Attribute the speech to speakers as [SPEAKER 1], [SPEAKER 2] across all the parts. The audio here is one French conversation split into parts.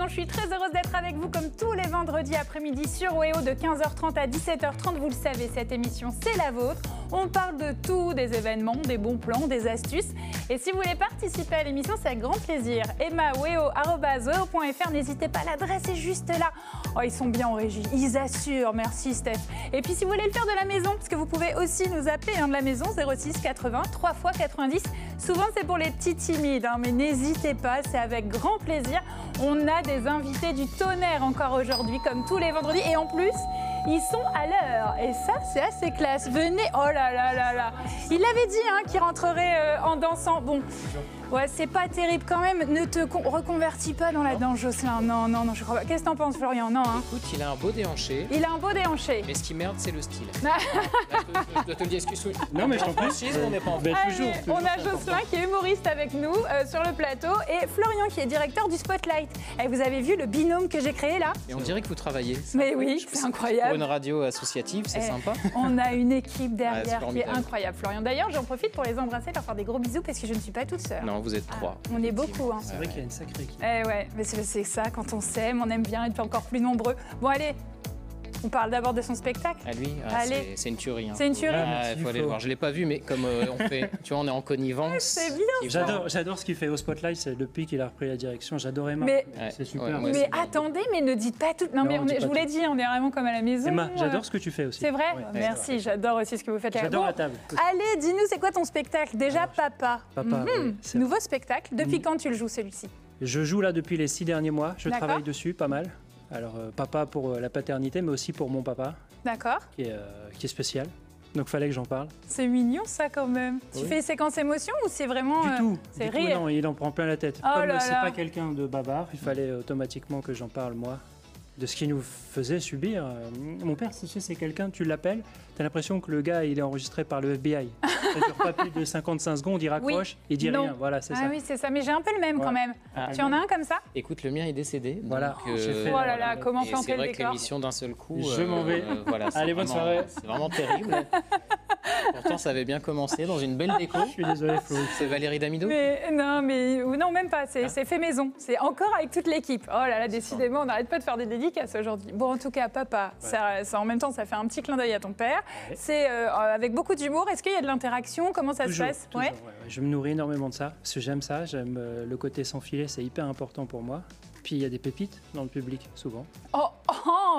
[SPEAKER 1] je suis très heureuse d'être avec vous comme tous les vendredis après-midi sur WEO de 15h30 à 17h30. Vous le savez, cette émission, c'est la vôtre. On parle de tout, des événements, des bons plans, des astuces. Et si vous voulez participer à l'émission, c'est avec grand plaisir. emma.weo@weo.fr, n'hésitez pas, l'adresse est juste là. Oh, ils sont bien en régie, ils assurent, merci Steph. Et puis si vous voulez le faire de la maison, parce que vous pouvez aussi nous appeler de la maison, 06 80 3 x 90. Souvent c'est pour les petits timides, mais n'hésitez pas, c'est avec grand plaisir. On a des invités du tonnerre encore aujourd'hui, comme tous les vendredis. Et en plus, ils sont à l'heure. Et ça, c'est assez classe. Venez, oh là là là là. Il avait dit qu'il rentrerait en dansant. Bon, ouais, c'est pas terrible quand même. Ne te reconvertis pas dans la danse, Jocelyn. Non, non, non, je crois pas. Qu'est-ce que t'en penses, Florian? Non,
[SPEAKER 2] Écoute, il a un beau déhanché.
[SPEAKER 1] Il a un beau déhanché.
[SPEAKER 2] Mais ce qui merde, c'est le style. Je dois te le dire, excuse-moi.
[SPEAKER 3] Non, mais je t'en prie.
[SPEAKER 2] On n'est pas en
[SPEAKER 1] Allez, on a Jocelyn qui est humoriste avec nous sur le plateau et Florian qui est directeur du Spotlight. Et vous avez vu le binôme que j'ai créé là?
[SPEAKER 2] Et on dirait que vous travaillez.
[SPEAKER 1] Mais oui, c'est incroyable.
[SPEAKER 2] Pour une radio associative, c'est sympa.
[SPEAKER 1] On a une équipe derrière
[SPEAKER 2] Ouais,
[SPEAKER 1] qui est incroyable, Florian. D'ailleurs, j'en profite pour les embrasser, leur faire des gros bisous parce que je ne suis pas toute seule.
[SPEAKER 2] Non, vous êtes trois.
[SPEAKER 1] On est beaucoup.
[SPEAKER 3] C'est vrai qu'il y a une sacrée équipe.
[SPEAKER 1] Ouais, mais c'est ça, quand on s'aime, on aime bien être encore plus nombreux. Bon, allez, on parle d'abord de son spectacle.
[SPEAKER 2] Ah, lui,
[SPEAKER 1] Allez.
[SPEAKER 2] c'est une tuerie.
[SPEAKER 1] C'est une tuerie.
[SPEAKER 2] Il faut aller le voir. Je ne l'ai pas vu, mais comme on fait, tu vois, on est en connivence.
[SPEAKER 1] C'est bien.
[SPEAKER 3] J'adore ce qu'il fait au Spotlight, c'est depuis qu'il a repris la direction. J'adore Emma.
[SPEAKER 1] Mais,
[SPEAKER 3] c'est super.
[SPEAKER 2] Ouais,
[SPEAKER 1] mais attendez, mais ne dites pas tout. Non, mais je vous l'ai dit, on est vraiment comme à la maison.
[SPEAKER 3] Emma, j'adore ce que tu fais aussi.
[SPEAKER 1] C'est vrai?
[SPEAKER 3] Ouais,
[SPEAKER 1] Merci, j'adore aussi ce que vous faites.
[SPEAKER 3] J'adore la table.
[SPEAKER 1] Allez, dis-nous, c'est quoi ton spectacle? Déjà, Papa.
[SPEAKER 3] Papa, oui, c'est
[SPEAKER 1] Nouveau spectacle. Depuis quand tu le joues, celui-ci?
[SPEAKER 3] Je joue là depuis les 6 derniers mois. Je
[SPEAKER 1] D'accord.
[SPEAKER 3] travaille dessus pas mal. Alors, papa pour la paternité, mais aussi pour mon papa,
[SPEAKER 1] D'accord.
[SPEAKER 3] qui est spécial. Donc, fallait que j'en parle.
[SPEAKER 1] C'est mignon, ça, quand même. Tu fais séquence émotion ou c'est vraiment...
[SPEAKER 3] Du tout.
[SPEAKER 1] C'est
[SPEAKER 3] Du tout,
[SPEAKER 1] rire.
[SPEAKER 3] non, il en prend plein la tête.
[SPEAKER 1] Oh
[SPEAKER 3] Comme
[SPEAKER 1] là
[SPEAKER 3] c'est
[SPEAKER 1] là.
[SPEAKER 3] pas quelqu'un de bavard, il fallait automatiquement que j'en parle, moi, de ce qu'il nous faisait subir. Mon père, c'est quelqu'un, tu l'appelles, tu as l'impression que le gars, il est enregistré par le FBI. Ça dure pas plus de 55 secondes, il raccroche, il dit
[SPEAKER 1] Non.
[SPEAKER 3] rien. Voilà, c'est ça.
[SPEAKER 1] Ah oui, c'est ça. Mais j'ai un peu le même quand même. Tu en as un comme ça?
[SPEAKER 2] Écoute, le mien est décédé.
[SPEAKER 3] Voilà.
[SPEAKER 2] donc,
[SPEAKER 3] J'ai fait-
[SPEAKER 1] Oh là là, comment
[SPEAKER 2] et
[SPEAKER 1] chanter
[SPEAKER 2] c'est
[SPEAKER 1] le
[SPEAKER 2] vrai que
[SPEAKER 1] décor?
[SPEAKER 2] l'émission d'un seul coup.
[SPEAKER 3] Je m'en vais.
[SPEAKER 2] Voilà, c'est
[SPEAKER 3] Allez, bonne
[SPEAKER 2] vraiment-
[SPEAKER 3] soirée.
[SPEAKER 2] C'est vraiment terrible. Pourtant, ça avait bien commencé dans une belle déco.
[SPEAKER 3] Je suis désolé, Flo.
[SPEAKER 2] C'est Valérie Damido.
[SPEAKER 1] Mais non, même pas. C'est fait maison. C'est encore avec toute l'équipe. Oh là là, décidément, on n'arrête pas de faire des dédicaces aujourd'hui. Bon, en tout cas, Papa, ça, en même temps, ça fait un petit clin d'œil à ton père. C'est avec beaucoup d'humour. Est-ce qu'il y a de l'interaction? Comment ça
[SPEAKER 3] Toujours,
[SPEAKER 1] se passe?
[SPEAKER 3] toujours, ouais. Je me nourris énormément de ça, parce que j'aime ça, j'aime le côté sans filet, c'est hyper important pour moi. Puis il y a des pépites dans le public, souvent.
[SPEAKER 1] Oh,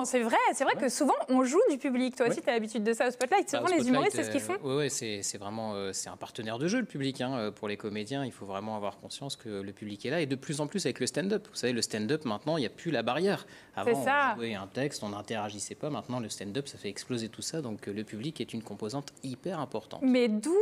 [SPEAKER 1] c'est vrai que souvent on joue du public. Toi aussi, tu as l'habitude de ça au Spotlight. Souvent, les humoristes, c'est ce qu'ils font.
[SPEAKER 2] Oui, c'est vraiment c'est un partenaire de jeu, le public. Pour les comédiens, il faut vraiment avoir conscience que le public est là. Et de plus en plus avec le stand-up. Vous savez, le stand-up, maintenant, il n'y a plus la barrière. Avant,
[SPEAKER 1] ça.
[SPEAKER 2] on jouait un texte, on n'interagissait pas. Maintenant, le stand-up, ça fait exploser tout ça. Donc, le public est une composante hyper importante.
[SPEAKER 1] Mais d'où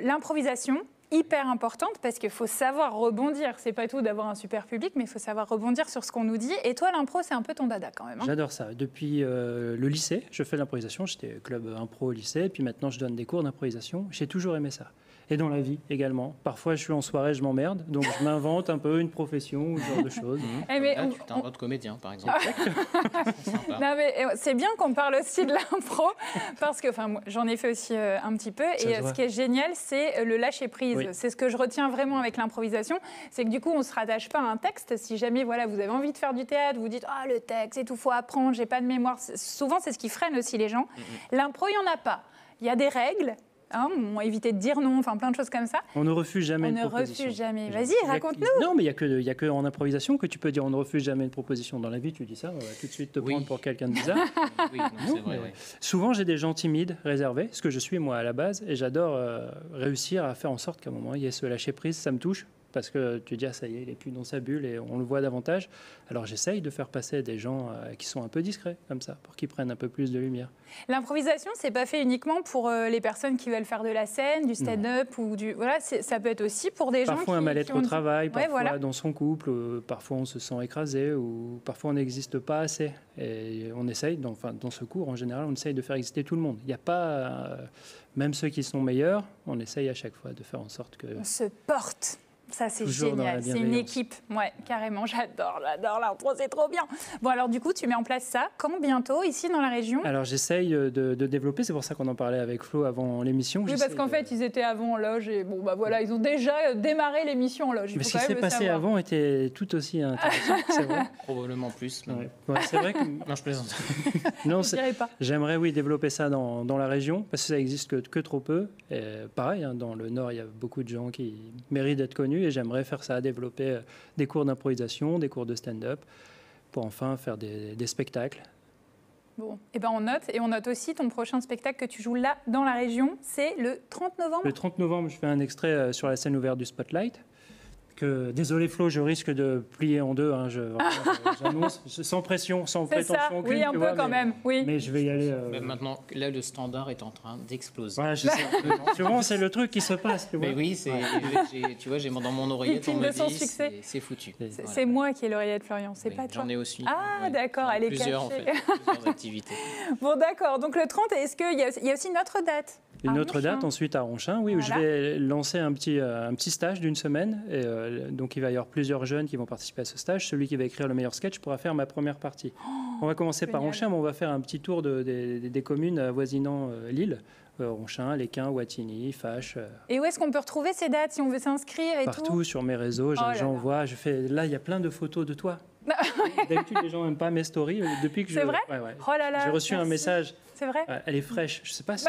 [SPEAKER 1] l'improvisation hyper importante parce qu'il faut savoir rebondir. C'est pas tout d'avoir un super public, mais il faut savoir rebondir sur ce qu'on nous dit. Et toi, l'impro, c'est un peu ton dada quand même.
[SPEAKER 3] J'adore ça. Depuis le lycée, je fais de l'improvisation. J'étais club impro au lycée, et puis maintenant je donne des cours d'improvisation. J'ai toujours aimé ça. Et dans la vie également. Parfois, je suis en soirée, je m'emmerde, donc je m'invente un peu une profession ou ce genre de choses.
[SPEAKER 1] Mais
[SPEAKER 2] Là, tu t'inventes comédien, par exemple.
[SPEAKER 1] non, mais c'est bien qu'on parle aussi de l'impro parce que moi, j'en ai fait aussi un petit peu.
[SPEAKER 3] Ça
[SPEAKER 1] Et
[SPEAKER 3] se voit.
[SPEAKER 1] ce qui est génial, c'est le lâcher prise.
[SPEAKER 3] Oui.
[SPEAKER 1] C'est ce que je retiens vraiment avec l'improvisation, c'est que du coup, on se rattache pas à un texte. Si jamais vous avez envie de faire du théâtre, vous dites le texte, et tout, faut apprendre, j'ai pas de mémoire. Souvent, c'est ce qui freine aussi les gens. L'impro, il y en a pas. Il y a des règles. On éviter de dire non, plein de choses comme ça.
[SPEAKER 3] On ne refuse jamais
[SPEAKER 1] On
[SPEAKER 3] une
[SPEAKER 1] ne
[SPEAKER 3] proposition.
[SPEAKER 1] refuse jamais. Vas-y,
[SPEAKER 3] Il y a-
[SPEAKER 1] raconte-nous.
[SPEAKER 3] Non, mais il y a que en improvisation que tu peux dire on ne refuse jamais une proposition. Dans la vie, tu dis ça, on va tout de suite te
[SPEAKER 2] Oui.
[SPEAKER 3] prendre pour quelqu'un de bizarre.
[SPEAKER 2] Oui, non, c'est vrai.
[SPEAKER 3] Mais
[SPEAKER 2] ouais.
[SPEAKER 3] souvent, j'ai des gens timides, réservés, ce que je suis moi à la base, et j'adore réussir à faire en sorte qu'à un moment, il y ait ce lâcher-prise, ça me touche, parce que tu dis, ça y est, il n'est plus dans sa bulle, et on le voit davantage. Alors j'essaye de faire passer des gens qui sont un peu discrets, comme ça, pour qu'ils prennent un peu plus de lumière.
[SPEAKER 1] L'improvisation, c'est pas fait uniquement pour les personnes qui veulent faire de la scène, du stand-up ou du... Voilà, ça peut être aussi pour des gens
[SPEAKER 3] Parfois un mal-être
[SPEAKER 1] ont
[SPEAKER 3] au
[SPEAKER 1] une-
[SPEAKER 3] travail,
[SPEAKER 1] Ouais,
[SPEAKER 3] parfois
[SPEAKER 1] voilà.
[SPEAKER 3] dans son couple, parfois on se sent écrasé, ou parfois on n'existe pas assez. Et on essaye, dans ce cours en général, on essaye de faire exister tout le monde. Il n'y a pas, même ceux qui sont meilleurs, on essaye à chaque fois de faire en sorte que...
[SPEAKER 1] On se porte. Ça, c'est
[SPEAKER 3] Toujours dans la
[SPEAKER 1] génial. C'est une
[SPEAKER 3] bienveillance.
[SPEAKER 1] équipe. Ouais, carrément. J'adore l'intro, c'est trop bien. Bon, alors du coup, tu mets en place ça quand bientôt, ici dans la région?
[SPEAKER 3] Alors j'essaye de développer, c'est pour ça qu'on en parlait avec Flo avant l'émission.
[SPEAKER 1] Oui, parce qu'en fait, ils étaient avant en loge et bon, bah voilà, ils ont déjà démarré l'émission en loge.
[SPEAKER 3] Mais ce qui s'est passé avant était tout aussi intéressant, c'est vrai.
[SPEAKER 2] Probablement plus. Mais...
[SPEAKER 3] Ouais, c'est vrai que...
[SPEAKER 2] Non, je plaisante.
[SPEAKER 3] Non,
[SPEAKER 1] Je dirais pas.
[SPEAKER 3] j'aimerais, oui, développer ça dans la région, parce que ça existe que trop peu. Et pareil, hein, dans le Nord, il y a beaucoup de gens qui méritent d'être connus, et j'aimerais faire ça, développer des cours d'improvisation, des cours de stand-up, pour enfin faire des spectacles.
[SPEAKER 1] Bon, et ben on note. Et on note aussi ton prochain spectacle que tu joues là, dans la région. C'est le 30 novembre.
[SPEAKER 3] Le 30 novembre, je fais un extrait sur la scène ouverte du Spotlight. Désolé Flo, je risque de plier en deux, hein, j'annonce, sans pression, sans
[SPEAKER 1] C'est ça,
[SPEAKER 3] prétention aucune.
[SPEAKER 1] oui, un
[SPEAKER 3] tu
[SPEAKER 1] peu
[SPEAKER 3] vois,
[SPEAKER 1] quand même. Oui.
[SPEAKER 3] Mais je vais y aller.
[SPEAKER 2] Mais maintenant, là, le standard est en train d'exploser.
[SPEAKER 3] Voilà, je sais. Souvent, c'est le truc qui se passe. Tu vois.
[SPEAKER 2] Mais oui, tu vois, j'ai dans mon oreillette, on
[SPEAKER 1] Victime
[SPEAKER 2] me
[SPEAKER 1] de son
[SPEAKER 2] dit,
[SPEAKER 1] succès.
[SPEAKER 2] c'est foutu.
[SPEAKER 1] C'est moi qui ai l'oreillette, Florian, c'est
[SPEAKER 2] Oui,
[SPEAKER 1] pas toi.
[SPEAKER 2] J'en ai aussi.
[SPEAKER 1] Ah,
[SPEAKER 2] Oui,
[SPEAKER 1] d'accord,
[SPEAKER 2] j'en ai
[SPEAKER 1] elle est
[SPEAKER 2] plusieurs,
[SPEAKER 1] cachée.
[SPEAKER 2] en fait, plusieurs activités.
[SPEAKER 1] Bon, d'accord. Donc le 30, est-ce qu'il y a aussi une autre date?
[SPEAKER 3] Une
[SPEAKER 1] À
[SPEAKER 3] autre
[SPEAKER 1] Ronchin.
[SPEAKER 3] date ensuite à Ronchin, oui, où je
[SPEAKER 1] Voilà.
[SPEAKER 3] vais lancer un petit stage d'une semaine. Et, donc il va y avoir plusieurs jeunes qui vont participer à ce stage. Celui qui va écrire le meilleur sketch pourra faire ma première partie. On va commencer par
[SPEAKER 1] génial.
[SPEAKER 3] Ronchin, mais on va faire un petit tour des communes avoisinant Lille. Ronchin, Léquin, Wattignies, Fache.
[SPEAKER 1] Et où est-ce qu'on peut retrouver ces dates si on veut s'inscrire et
[SPEAKER 3] Partout
[SPEAKER 1] tout?
[SPEAKER 3] sur mes réseaux,
[SPEAKER 1] là
[SPEAKER 3] j'envoie. Là, il y a plein de photos de toi. D'habitude, les gens n'aiment pas mes stories. Depuis que
[SPEAKER 1] C'est vrai?
[SPEAKER 3] Ouais, ouais.
[SPEAKER 1] Oh là là.
[SPEAKER 3] J'ai reçu un
[SPEAKER 1] merci.
[SPEAKER 3] message.
[SPEAKER 1] C'est vrai?
[SPEAKER 3] Elle est fraîche. Je sais pas si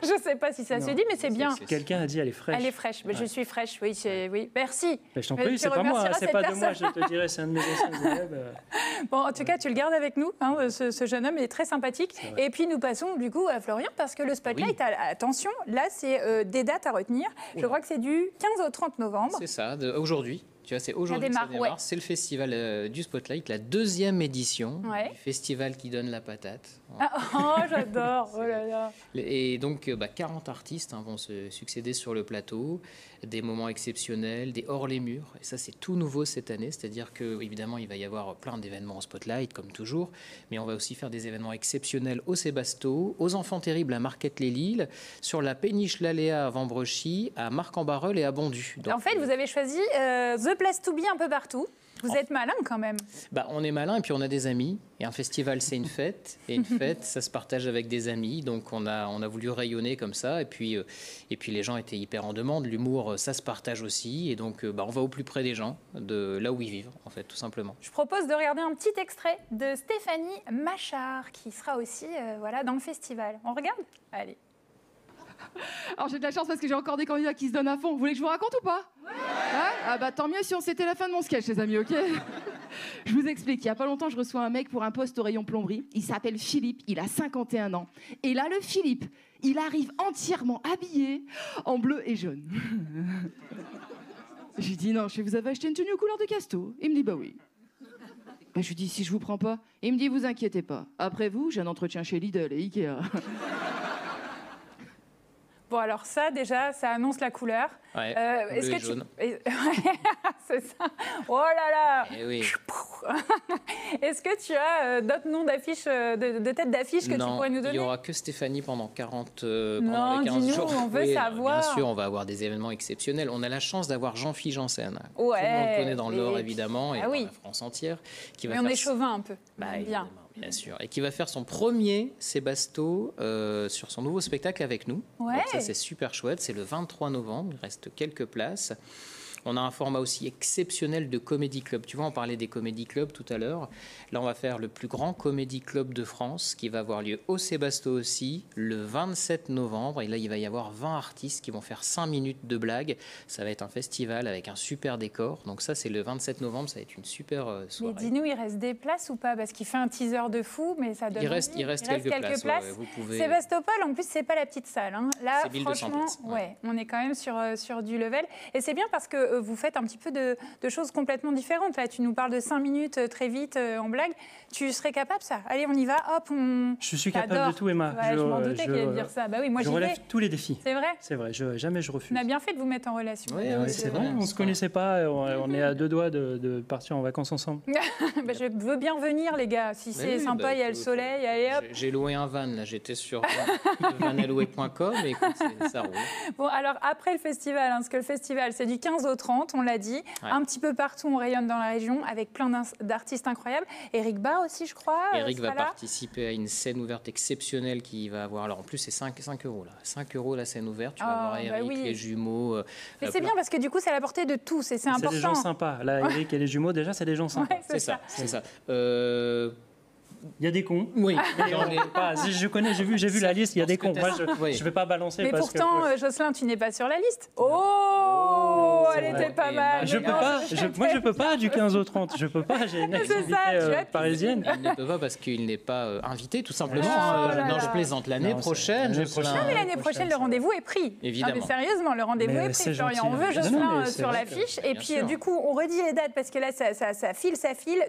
[SPEAKER 1] Je sais pas si ça se
[SPEAKER 3] Non.
[SPEAKER 1] dit, mais c'est bien.
[SPEAKER 3] quelqu'un a dit elle est fraîche.
[SPEAKER 1] Elle est fraîche. Mais je suis fraîche, oui. Oui. Merci.
[SPEAKER 3] Mais je t'en
[SPEAKER 1] Mais
[SPEAKER 3] prie,
[SPEAKER 1] tu
[SPEAKER 3] c'est pas moi,
[SPEAKER 1] remercieras
[SPEAKER 3] c'est
[SPEAKER 1] cette
[SPEAKER 3] pas de moi,
[SPEAKER 1] personne.
[SPEAKER 3] je te dirais, c'est un de mes anciens élèves.
[SPEAKER 1] Bon, en tout cas, tu le gardes avec nous. Hein, ce jeune homme est très sympathique.
[SPEAKER 3] C'est vrai.
[SPEAKER 1] Et puis, nous passons du coup à Florian parce que le Spotlight, attention, là, c'est des dates à retenir. Je crois que c'est du 15 au 30 novembre.
[SPEAKER 2] C'est ça, aujourd'hui. Tu vois, c'est aujourd'hui que ça
[SPEAKER 1] démarre,
[SPEAKER 2] démarre.
[SPEAKER 1] ouais.
[SPEAKER 2] C'est le festival du Spotlight, la deuxième édition
[SPEAKER 1] Ouais.
[SPEAKER 2] du festival qui donne la patate.
[SPEAKER 1] Ah, oh, j'adore. Oh là là.
[SPEAKER 2] Et donc, 40 artistes vont se succéder sur le plateau, des moments exceptionnels, des hors les murs. Et ça, c'est tout nouveau cette année. C'est-à-dire que, évidemment, il va y avoir plein d'événements au Spotlight, comme toujours, mais on va aussi faire des événements exceptionnels au Sébasto, aux Enfants Terribles à Marquette-les-Lilles, sur la péniche Laléa à Vambrechy, à Marc-en-Barœul et à Bondu. Donc,
[SPEAKER 1] En fait, vous avez choisi The Place to Be un peu partout. Vous êtes malin quand même.
[SPEAKER 2] on est malin et puis on a des amis. Et un festival, c'est une fête. Et une fête, ça se partage avec des amis. Donc on a voulu rayonner comme ça. Et puis les gens étaient hyper en demande. L'humour, ça se partage aussi. Et donc on va au plus près des gens, de là où ils vivent, en fait, tout simplement.
[SPEAKER 1] Je propose de regarder un petit extrait de Stéphanie Machard qui sera aussi dans le festival. On regarde? Allez.
[SPEAKER 4] Alors j'ai de la chance parce que j'ai encore des candidats qui se donnent à fond. Vous voulez que je vous raconte ou pas? Ouais. Ah bah tant mieux si c'était la fin de mon sketch, les amis, ok? Je vous explique. Il y a pas longtemps, je reçois un mec pour un poste au rayon plomberie. Il s'appelle Philippe, il a 51 ans. Et là, le Philippe, il arrive entièrement habillé en bleu et jaune. J'ai dit non, vous avez acheté une tenue aux couleurs de Casto? Il me dit bah oui. Bah, je lui dis si je vous prends pas. Il me dit vous inquiétez pas. Après vous, j'ai un entretien chez Lidl et Ikea.
[SPEAKER 1] Bon, alors ça, déjà, ça annonce la couleur.
[SPEAKER 2] Ouais,
[SPEAKER 1] Est-ce
[SPEAKER 2] bleu
[SPEAKER 1] que
[SPEAKER 2] et jaune.
[SPEAKER 1] C'est ça. Oh là là.
[SPEAKER 2] Eh oui.
[SPEAKER 1] Est-ce que tu as d'autres noms d'affiches, de têtes d'affiches que tu pourrais nous
[SPEAKER 2] il
[SPEAKER 1] donner?
[SPEAKER 2] n'y aura que Stéphanie pendant 40
[SPEAKER 1] Non,
[SPEAKER 2] pendant les 15
[SPEAKER 1] dis-nous,
[SPEAKER 2] jours.
[SPEAKER 1] on veut savoir.
[SPEAKER 2] Bien sûr, on va avoir des événements exceptionnels. On a la chance d'avoir Jean-Philippe Janssen.
[SPEAKER 1] Ouais,
[SPEAKER 2] Tout le monde connaît dans le Nord,
[SPEAKER 1] et-
[SPEAKER 2] évidemment, et
[SPEAKER 1] Ah
[SPEAKER 2] dans
[SPEAKER 1] oui.
[SPEAKER 2] la France entière. Qui va
[SPEAKER 1] Mais on
[SPEAKER 2] faire
[SPEAKER 1] est chauvin un peu.
[SPEAKER 2] Bah,
[SPEAKER 1] Bien.
[SPEAKER 2] évidemment, bien sûr. Et qui va faire son premier Sébasto sur son nouveau spectacle avec nous.
[SPEAKER 1] Ouais.
[SPEAKER 2] Donc ça, c'est super chouette. C'est le 23 novembre. Il reste quelques places. On a un format aussi exceptionnel de comédie club. Tu vois, on parlait des comédie clubs tout à l'heure. Là, on va faire le plus grand comédie club de France qui va avoir lieu au Sébasto aussi le 27 novembre. Et là, il va y avoir 20 artistes qui vont faire 5 minutes de blagues. Ça va être un festival avec un super décor. Donc ça, c'est le 27 novembre. Ça va être une super
[SPEAKER 1] Mais
[SPEAKER 2] soirée.
[SPEAKER 1] dis-nous, il reste des places ou pas? Parce qu'il fait un teaser de fou, mais ça donne
[SPEAKER 2] Il reste
[SPEAKER 1] envie.
[SPEAKER 2] quelques places. Ouais, ouais, vous pouvez...
[SPEAKER 1] Sébastopol, en plus, c'est pas la petite salle. Hein. Là,
[SPEAKER 2] C'est 1200
[SPEAKER 1] franchement,
[SPEAKER 2] places, ouais.
[SPEAKER 1] on est quand même sur du level. Et c'est bien parce que vous faites un petit peu de choses complètement différentes. Là, tu nous parles de 5 minutes très vite en blague. Tu serais capable, ça? Allez, on y va. Hop, on...
[SPEAKER 3] Je suis capable
[SPEAKER 1] J'adore.
[SPEAKER 3] de tout, Emma.
[SPEAKER 1] Ouais, je m'en doutais qu'il allait dire ça. Bah oui, moi,
[SPEAKER 3] je
[SPEAKER 1] j'y vais.
[SPEAKER 3] relève tous les défis.
[SPEAKER 1] C'est vrai.
[SPEAKER 3] C'est vrai, jamais je refuse.
[SPEAKER 1] On a bien fait de vous mettre en relation.
[SPEAKER 2] Ouais,
[SPEAKER 3] Ouais, c'est vrai, on ne se connaissait pas, on est à 2 doigts de partir en vacances ensemble.
[SPEAKER 1] Bah, je veux bien venir, les gars. Si c'est
[SPEAKER 2] oui,
[SPEAKER 1] sympa,
[SPEAKER 2] bah,
[SPEAKER 1] il y a le
[SPEAKER 2] écoute,
[SPEAKER 1] soleil, allez hop.
[SPEAKER 2] J'ai loué un van, là. J'étais sur vanalloué.com et écoute, ça roule.
[SPEAKER 1] Bon, alors après le festival, hein, parce que le festival, c'est du 15 au 15h30, on l'a dit. Un petit peu partout, on rayonne dans la région avec plein d'artistes incroyables. Eric Barr aussi, je crois.
[SPEAKER 2] Eric va participer à une scène ouverte exceptionnelle qui va avoir... Alors en plus, c'est 5 euros là. 5 euros la scène ouverte. Tu vas voir Eric, les jumeaux.
[SPEAKER 1] Mais c'est bien parce que du coup, c'est à la portée de tous et c'est important.
[SPEAKER 3] C'est des gens sympas. Là, Eric et les jumeaux, déjà, c'est des gens sympas.
[SPEAKER 1] Ouais,
[SPEAKER 2] c'est ça.
[SPEAKER 3] Il y a des cons.
[SPEAKER 2] Oui.
[SPEAKER 3] Si je connais, j'ai vu la liste, il y a des cons. Moi, je vais pas balancer.
[SPEAKER 1] Mais
[SPEAKER 3] parce
[SPEAKER 1] pourtant,
[SPEAKER 3] que...
[SPEAKER 1] Jocelyn, tu n'es pas sur la liste. Oh, elle était pas mal.
[SPEAKER 3] Je peux pas du 15 au 30. Je peux pas, j'ai une activité parisienne.
[SPEAKER 2] Il ne peut pas parce qu'il n'est pas invité, tout simplement. Non, je plaisante. L'année prochaine.
[SPEAKER 1] Non, mais l'année prochaine, le rendez-vous est pris.
[SPEAKER 2] Évidemment.
[SPEAKER 1] Non, mais sérieusement, le rendez-vous est pris, Florian. On veut Jocelyn sur l'affiche. Et puis, du coup, on redit les dates parce que là, ça file.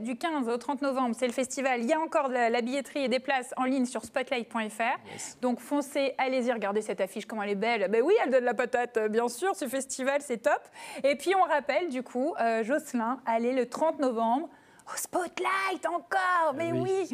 [SPEAKER 1] Du 15 au 30 novembre, c'est le festival. Il y a encore de la billetterie et des places en ligne sur spotlight.fr. Yes. Donc foncez, allez-y, regardez cette affiche, comment elle est belle. Ben oui, elle donne la patate, bien sûr, ce festival, c'est top. Et puis on rappelle, du coup, Jocelyn, allez le 30 novembre. Au Spotlight encore, mais oui,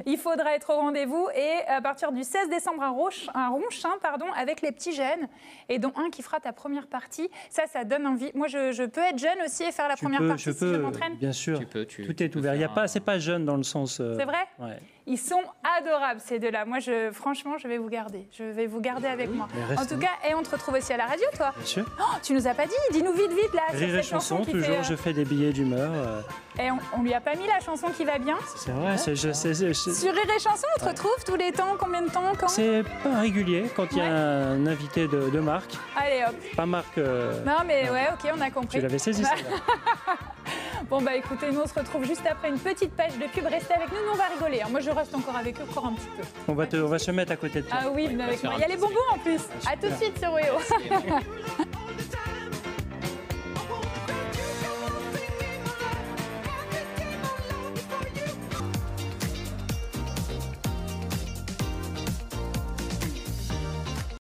[SPEAKER 1] il faudra être au rendez-vous et à partir du 16 décembre à Ronchin, avec les petits jeunes et dont un qui fera ta première partie. Ça donne envie. Moi, je peux être jeune aussi et faire la première partie si je m'entraîne.
[SPEAKER 3] Bien sûr, tout est ouvert. C'est pas jeune dans le sens.
[SPEAKER 1] C'est vrai. Ouais. Ils sont adorables ces deux-là. Moi, franchement, je vais vous garder. Je vais vous garder avec moi. En tout cas, et on te retrouve aussi à la radio, toi.
[SPEAKER 3] Bien sûr.
[SPEAKER 1] Oh, tu nous as pas dit. Dis-nous vite là.
[SPEAKER 3] Rire et chanson, toujours. Je fais des billets d'humeur.
[SPEAKER 1] Et on lui a pas mis la chanson qui va bien.
[SPEAKER 3] C'est vrai.
[SPEAKER 1] Sur Rire et chanson, on te retrouve tous les temps. Combien de temps quand?
[SPEAKER 3] C'est pas régulier quand il y a un invité de marque.
[SPEAKER 1] Allez hop.
[SPEAKER 3] Pas marque.
[SPEAKER 1] Non mais ouais, ok, on a compris.
[SPEAKER 3] Tu l'avais saisi.
[SPEAKER 1] Bon bah écoutez, nous on se retrouve juste après une petite page de pub. Restez avec nous, on va rigoler. Moi je reste encore avec eux, encore un petit peu.
[SPEAKER 3] On va se mettre à côté de toi.
[SPEAKER 1] Ah oui, venez avec moi. Il y a les bonbons en plus. À tout de suite sur WEO.